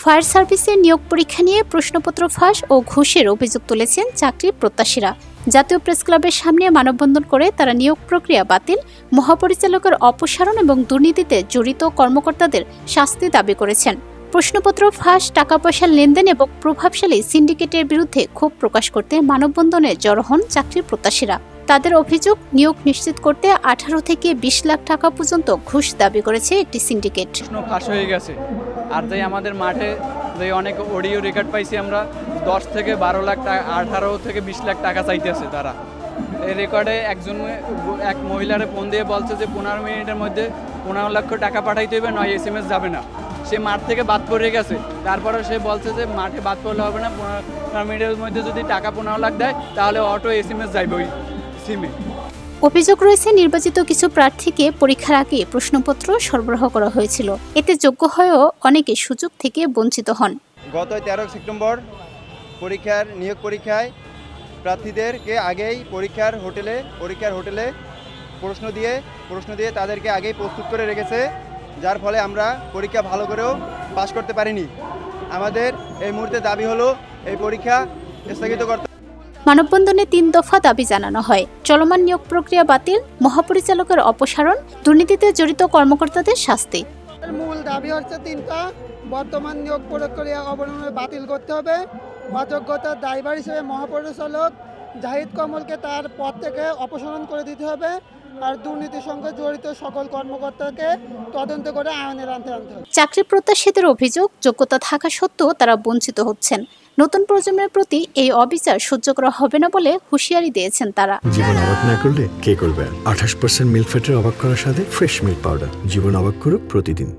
Fire সার্ভিসের নিয়োগ পরীক্ষা নিয়ে প্রশ্নপত্র ফাঁস ও ঘুষের অভিযোগ তুলেছেন চাকরি প্রত্যাশীরা। জাতীয় প্রেসক্লাবের সামনে মানববন্ধন করে তারা নিয়োগ প্রক্রিয়া বাতিল, মহাপরিচালকের অপসারণ এবং দুর্নীতিতে জড়িত কর্মকর্তাদের শাস্তি দাবি করেছেন। প্রশ্নপত্র ফাঁস, টাকা পয়সার লেনদেন এবং প্রভাবশালী সিন্ডিকেটের বিরুদ্ধে ক্ষোভ প্রকাশ করতে মানববন্ধনে জড়ো হন চাকরি প্রত্যাশীরা। তাদের অভিযোগ, নিয়োগ নিশ্চিত করতে 18 থেকে 20 লাখ টাকা পর্যন্ত ঘুষ দাবি করেছে একটি সিন্ডিকেট। ফাঁস হয়ে গেছে। আর যাই আমাদের মাঠে যে অনেক অডিও রেকর্ড পাইছি আমরা, 10 থেকে 12 লাখ টাকা, 18 থেকে 20 লাখ টাকা চাইতেছে তারা। এই রেকর্ডে এক মহিলারে ফোন দিয়ে বলছে যে 15 মিনিটের মধ্যে 15 লক্ষ টাকা পাঠাইতে হবে, নয় SMS যাবে না। সে মাঠ থেকে বাদ পড়ে গেছে, তারপরে সে বলছে যে মাঠে বাদ পড়লে হবে না, 15 মিনিটের মধ্যে যদি টাকা 15 লাখ দেয় তাহলে অটো SMS যাইবে ওই সিমে। অভিযোগ রয়েছে, নির্বাচিত কিছু প্রার্থীকে পরীক্ষার আগে প্রশ্নপত্র সরবরাহ করা হয়েছিল। এতে যোগ্য হয়েও অনেকে সুযোগ থেকে বঞ্চিত হন। গত 13 সেপ্টেম্বর নিয়োগ পরীক্ষায় প্রার্থীদেরকে আগেই পরীক্ষার হোটেলে প্রশ্ন দিয়ে তাদেরকে আগেই প্রস্তুত করে রেখেছে, যার ফলে আমরা পরীক্ষা ভালো করেও পাশ করতে পারিনি। আমাদের এই মুহূর্তে দাবি হলো এই পরীক্ষা স্থগিত করতে। মানববন্ধনে 3 দফা দাবি জানানো হয়: চলমান নিয়োগ প্রক্রিয়া বাতিল, মহাপরিচালকের অপসারণ, দুর্নীতিতে জড়িত কর্মকর্তাদের শাস্তি। মূল দাবি হচ্ছে 3টা। বর্তমান নিয়োগ প্রক্রিয়া অবলম্বনে বাতিল করতে হবে। অযোগ্যতার দায়ভার হিসেবে মহাপরিচালক জাহিদ কমলকে তার পদ থেকে অপসারণ করে দিতে হবে। আর দুর্নীতির সঙ্গে জড়িত সকল কর্মকর্তাকে তদন্ত করে আইনের আনতে হবে। চাকরি প্রত্যাশীদের অভিযোগ, যোগ্যতা থাকা সত্ত্বেও তারা বঞ্চিত হচ্ছেন। নতুন প্রজন্মের প্রতি এই অবিচার সহ্য করা হবে না বলে হুঁশিয়ারি দিয়েছেন তারা। জীবন অবাক না করলে কে করবে? 28% মিল্ক ফ্যাটের অবাক করার সাথে ফ্রেশ মিল্ক পাউডার। জীবন অবাক করুক প্রতিদিন।